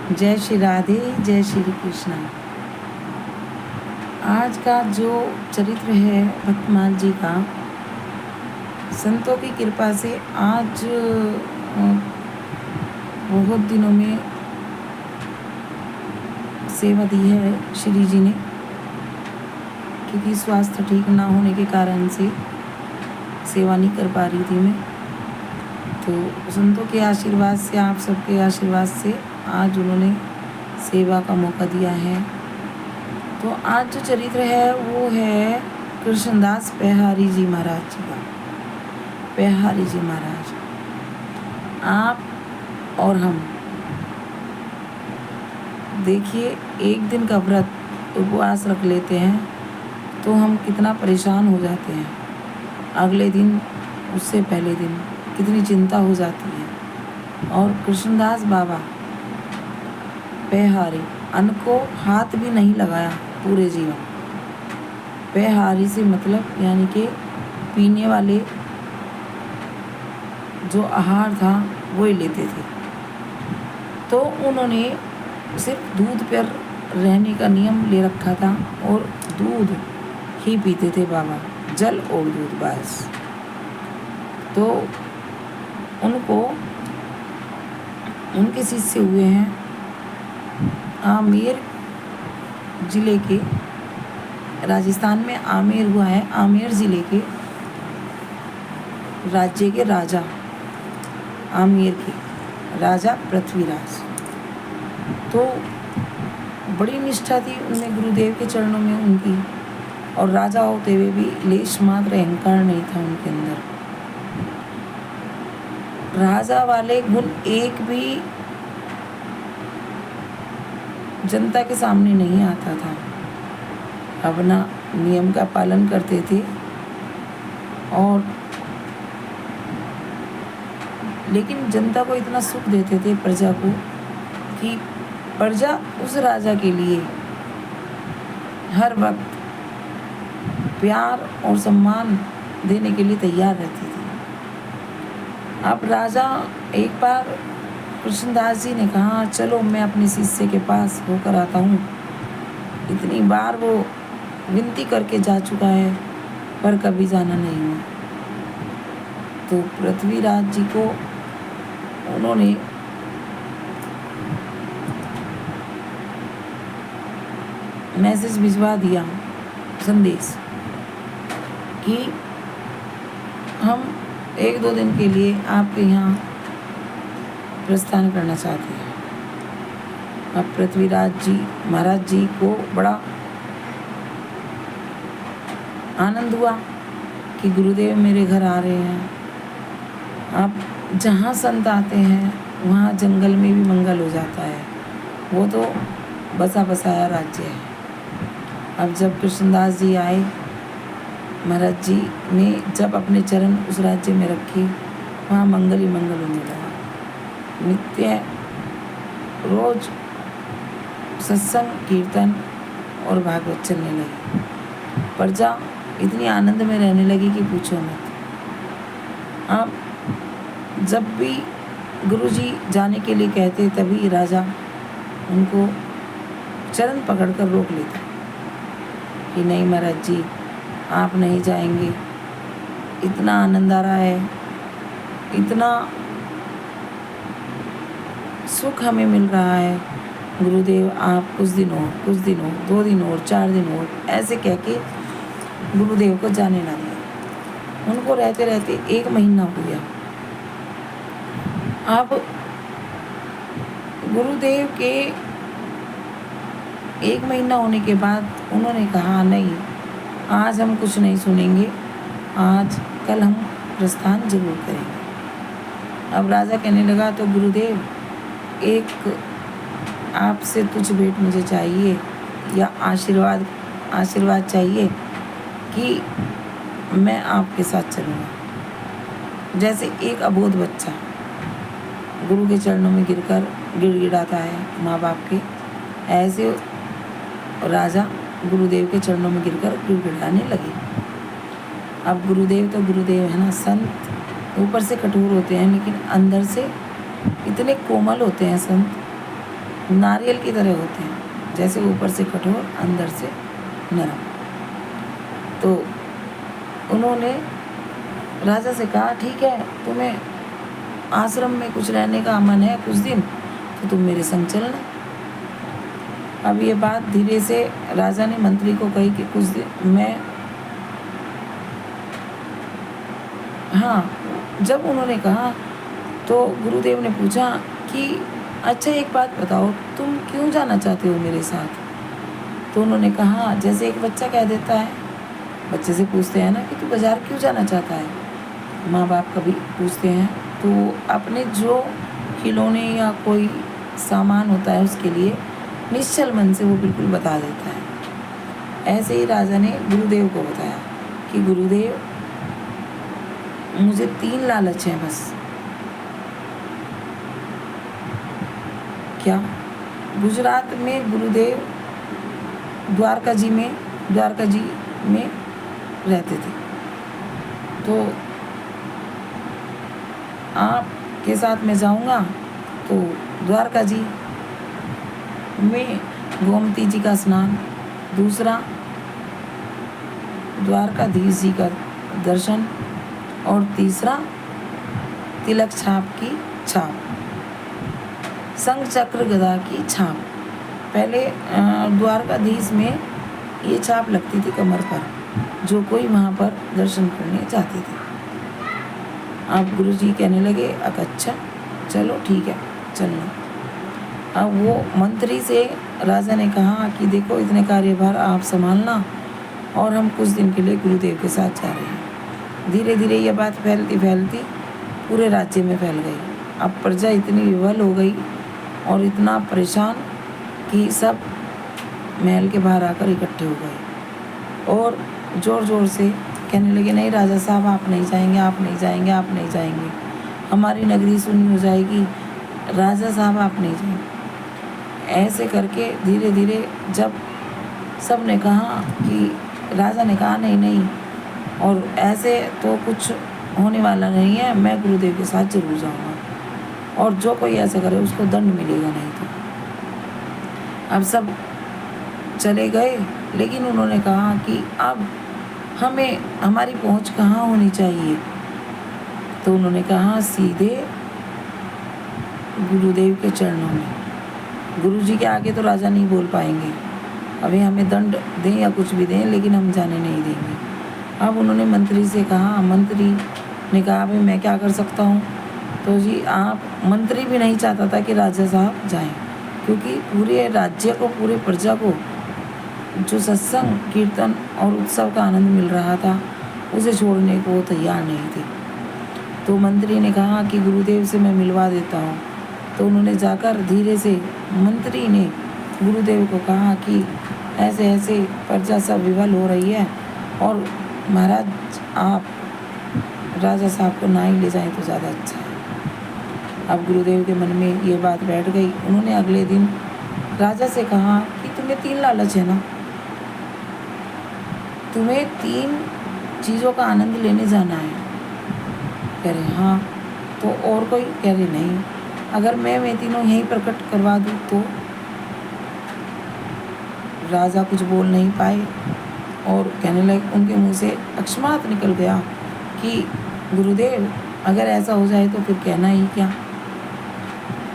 जय श्री राधे, जय श्री कृष्णा। आज का जो चरित्र है भक्तमाल जी का, संतों की कृपा से आज बहुत दिनों में सेवा दी है श्री जी ने, क्योंकि स्वास्थ्य ठीक ना होने के कारण से सेवा नहीं कर पा रही थी मैं। तो संतों के आशीर्वाद से, आप सबके आशीर्वाद से आज उन्होंने सेवा का मौका दिया है। तो आज जो चरित्र है वो है कृष्णदास पेहारी जी महाराज जी का। पेहारी जी महाराज, आप और हम देखिए, एक दिन का व्रत उपवास रख लेते हैं तो हम कितना परेशान हो जाते हैं। अगले दिन, उससे पहले दिन कितनी चिंता हो जाती है। और कृष्णदास बाबा पेहारी, अन्न को हाथ भी नहीं लगाया पूरे जीवन। पेहारी से मतलब यानी कि पीने वाले जो आहार था वो ही लेते थे। तो उन्होंने सिर्फ दूध पर रहने का नियम ले रखा था और दूध ही पीते थे बाबा, जल और दूध बस। तो उनको उनके शिष्य हुए हैं आमेर ज़िले के, राजस्थान में आमेर हुआ है, आमेर ज़िले के राज्य के राजा, आमेर के राजा पृथ्वीराज। तो बड़ी निष्ठा थी उनमें गुरुदेव के चरणों में उनकी, और राजा होते हुए भी लेश मात्र अहंकार नहीं था उनके अंदर। राजा वाले गुण एक भी जनता के सामने नहीं आता था। अपना नियम का पालन करते थे, और लेकिन जनता को इतना सुख देते थे, प्रजा को, कि प्रजा उस राजा के लिए हर वक्त प्यार और सम्मान देने के लिए तैयार रहती थी। अब राजा एक बार कृष्णदास जी ने कहा, चलो मैं अपने शिष्य के पास होकर आता हूँ। इतनी बार वो विनती करके जा चुका है पर कभी जाना नहीं हुआ। तो पृथ्वीराज जी को उन्होंने मैसेज भिजवा दिया, संदेश, कि हम 1-2 दिन के लिए आपके यहाँ प्रस्थान करना चाहते हैं। अब पृथ्वीराज जी महाराज जी को बड़ा आनंद हुआ कि गुरुदेव मेरे घर आ रहे हैं। अब जहाँ संत आते हैं वहाँ जंगल में भी मंगल हो जाता है, वो तो बसा बसाया राज्य है। अब जब कृष्णदास जी आए, महाराज जी ने जब अपने चरण उस राज्य में रखे, वहाँ मंगल ही मंगल होने लगा। नित्य रोज सत्संग, कीर्तन और भागवत चलने लगी। प्रजा इतनी आनंद में रहने लगी कि पूछो मत। अब जब भी गुरुजी जाने के लिए कहते, तभी राजा उनको चरण पकड़कर रोक लेता कि नहीं महाराज जी, आप नहीं जाएंगे। इतना आनंद आ रहा है, इतना सुख हमें मिल रहा है, गुरुदेव आप कुछ दिन और, 2 दिन और, 4 दिन और, ऐसे कह के गुरुदेव को जाने ना दिया। उनको रहते रहते 1 महीना हो गया। अब गुरुदेव के 1 महीना होने के बाद उन्होंने कहा, नहीं, आज हम कुछ नहीं सुनेंगे, आज कल हम प्रस्थान जरूर करेंगे। अब राजा कहने लगा, तो गुरुदेव एक आपसे तुच्छ भेंट मुझे चाहिए, या आशीर्वाद चाहिए कि मैं आपके साथ चलूँगा। जैसे एक अबोध बच्चा गुरु के चरणों में गिरकर गिड़गिड़ाता है माँ बाप के, ऐसे राजा गुरुदेव के चरणों में गिरकर गिड़गिड़ाने लगे। अब गुरुदेव तो गुरुदेव है ना, संत ऊपर से कठोर होते हैं लेकिन अंदर से इतने कोमल होते हैं संत नारियल की तरह होते हैं, जैसे ऊपर से कठोर अंदर से नरम। तो उन्होंने राजा से कहा, ठीक है, तुम्हें आश्रम में कुछ रहने का मन है कुछ दिन, तो तुम मेरे संग चलना। अब ये बात धीरे से राजा ने मंत्री को कही कि कुछ दिन जब उन्होंने कहा तो गुरुदेव ने पूछा कि अच्छा एक बात बताओ, तुम क्यों जाना चाहते हो मेरे साथ? तो उन्होंने कहा, जैसे एक बच्चा कह देता है, बच्चे से पूछते हैं ना कि तू बाज़ार क्यों जाना चाहता है, माँ बाप कभी पूछते हैं तो अपने जो खिलौने या कोई सामान होता है उसके लिए निश्चल मन से वो बिल्कुल बता देता है। ऐसे ही राजा ने गुरुदेव को बताया कि गुरुदेव, मुझे 3 लालच हैं बस। क्या? गुजरात में गुरुदेव द्वारका जी में रहते थे, तो आपके साथ मैं जाऊंगा तो द्वारका जी में गोमती जी का स्नान, दूसरा द्वारकाधीश जी का दर्शन, और तीसरा तिलक छाप की छाप, शंख चक्र गदा की छाप। पहले द्वारकाधीश में ये छाप लगती थी कमर पर, जो कोई वहाँ पर दर्शन करने जाते थे। अब गुरुजी कहने लगे, अच्छा चलो ठीक है, चलना। अब वो मंत्री से राजा ने कहा कि देखो, इतने कार्यभार आप संभालना और हम कुछ दिन के लिए गुरुदेव के साथ जा रहे हैं। धीरे धीरे ये बात फैलती फैलती पूरे राज्य में फैल गई। अब प्रजा इतनी विवल हो गई और इतना परेशान कि सब महल के बाहर आकर इकट्ठे हो गए और ज़ोर ज़ोर से कहने लगे, नहीं राजा साहब, आप नहीं जाएंगे, आप नहीं जाएंगे, आप नहीं जाएंगे, हमारी नगरी सुनी हो जाएगी, राजा साहब आप नहीं जाएंगे। ऐसे करके धीरे धीरे जब सब ने कहा कि राजा ने कहा नहीं नहीं, और ऐसे तो कुछ होने वाला नहीं है, मैं गुरुदेव के साथ जरूर जाऊंगा, और जो कोई ऐसा करे उसको दंड मिलेगा नहीं। तो अब सब चले गए, लेकिन उन्होंने कहा कि अब हमें हमारी पहुंच कहाँ होनी चाहिए। तो उन्होंने कहा, सीधे गुरुदेव के चरणों में। गुरुजी के आगे तो राजा नहीं बोल पाएंगे, अभी हमें दंड दें या कुछ भी दें, लेकिन हम जाने नहीं देंगे। अब उन्होंने मंत्री से कहा, मंत्री ने कहा, भाई मैं क्या कर सकता हूँ? तो जी आप, मंत्री भी नहीं चाहता था कि राजा साहब जाएं, क्योंकि पूरे राज्य को, पूरे प्रजा को जो सत्संग, कीर्तन और उत्सव का आनंद मिल रहा था, उसे छोड़ने को वो तैयार नहीं थे। तो मंत्री ने कहा कि गुरुदेव से मैं मिलवा देता हूँ। तो उन्होंने जाकर धीरे से, मंत्री ने गुरुदेव को कहा कि ऐसे ऐसे प्रजा सब विवल हो रही है और महाराज आप राजा साहब को ना ही ले जाएं तो ज़्यादा अच्छा है। अब गुरुदेव के मन में ये बात बैठ गई। उन्होंने अगले दिन राजा से कहा कि तुम्हें 3 लालच है ना, तुम्हें 3 चीज़ों का आनंद लेने जाना है। कह रहे हाँ। तो और कोई? कह रहे नहीं, अगर मैं तीनों यहीं प्रकट करवा दूँ तो। राजा कुछ बोल नहीं पाए और कहने लगे, उनके मुंह से अकस्मात निकल गया कि गुरुदेव अगर ऐसा हो जाए तो फिर कहना ही क्या,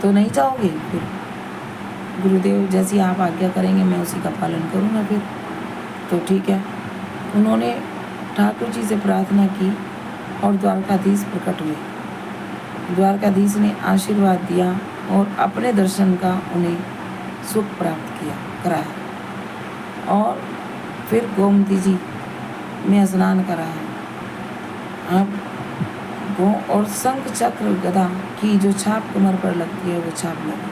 तो नहीं जाओगे? फिर गुरुदेव जैसी आप आज्ञा करेंगे मैं उसी का पालन करूँगा फिर। तो ठीक है। उन्होंने ठाकुर जी से प्रार्थना की और द्वारकाधीश प्रकट हुए। द्वारकाधीश ने आशीर्वाद दिया और अपने दर्शन का उन्हें सुख प्राप्त कराया और फिर गोमती जी में स्नान कराया। अब और शंख चक्र गदा की जो छाप कमर पर लगती है वो छाप लगी।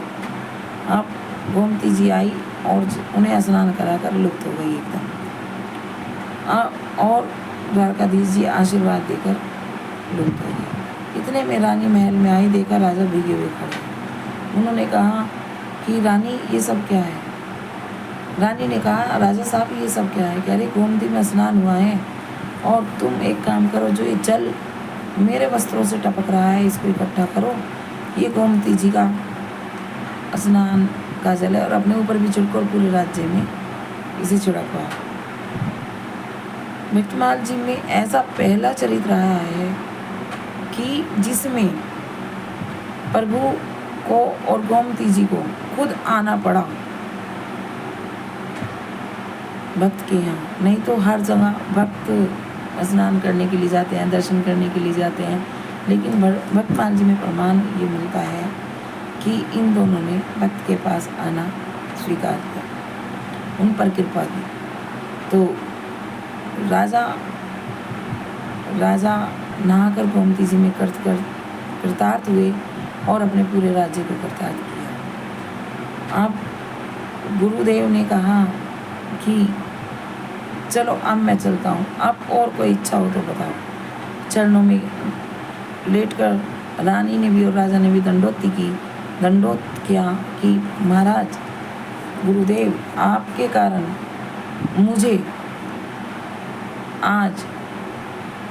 अब गोमती जी आई और उन्हें स्नान कराकर लुप्त हो गई एकदम। और द्वारकाधीश जी आशीर्वाद देकर लुप्त हो गए। इतने में रानी महल में आई, देखा राजा भीगे हुए खड़े। उन्होंने कहा कि रानी ये सब क्या है? रानी ने कहा, राजा साहब ये सब क्या है? कह रही, गोमती में स्नान हुआ है और तुम एक काम करो, जो ये जल मेरे वस्त्रों से टपक रहा है इसको इकट्ठा करो, ये गोमती जी का स्नान काजल है और अपने ऊपर भी छिड़को और पूरे राज्य में इसे छिड़कवाओ। भक्तमाल जी में ऐसा पहला चरित्र रहा है कि जिसमें प्रभु को और गोमती जी को खुद आना पड़ा भक्त के यहाँ। नहीं तो हर जगह भक्त स्नान करने के लिए जाते हैं, दर्शन करने के लिए जाते हैं, लेकिन भक्तमाल जी में प्रमाण ये मिलता है कि इन दोनों ने भक्त के पास आना स्वीकार किया, उन पर कृपा की। तो राजा नहाकर गोमती जी में कृतार्थ हुए और अपने पूरे राज्य को कृतार्थ किया। अब गुरुदेव ने कहा कि चलो अब मैं चलता हूँ, अब और कोई इच्छा हो तो बताओ। चरणों में लेटकर रानी ने भी और राजा ने भी दंडोत किया कि महाराज गुरुदेव, आपके कारण मुझे आज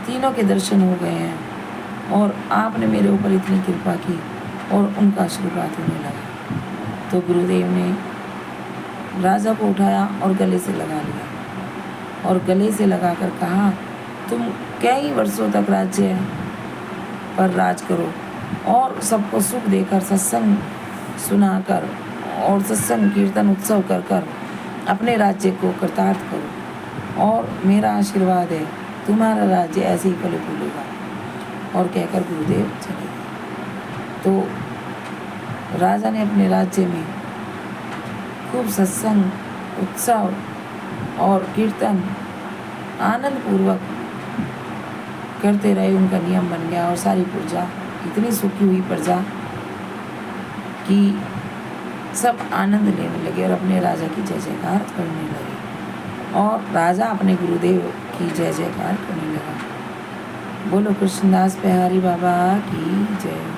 तीनों के दर्शन हो गए हैं और आपने मेरे ऊपर इतनी कृपा की और उनका आशीर्वाद होने लगा। तो गुरुदेव ने राजा को उठाया और गले से लगा लिया और गले से लगाकर कहा, तुम कई वर्षों तक राज्य पर राज करो और सबको सुख देकर, सत्संग सुनाकर और सत्संग कीर्तन उत्सव कर कर अपने राज्य को कृतार्थ करो और मेरा आशीर्वाद है तुम्हारा राज्य ऐसे ही फले फूलेगा। और कहकर गुरुदेव चले गए। तो राजा ने अपने राज्य में खूब सत्संग उत्सव और कीर्तन आनंद पूर्वक करते रहे। उनका नियम बन गया और सारी प्रजा इतनी सुखी हुई प्रजा कि सब आनंद लेने लगे और अपने राजा की जय जयकार करने लगे और राजा अपने गुरुदेव की जय जयकार करने लगा। बोलो कृष्णदास बिहारी बाबा की जय।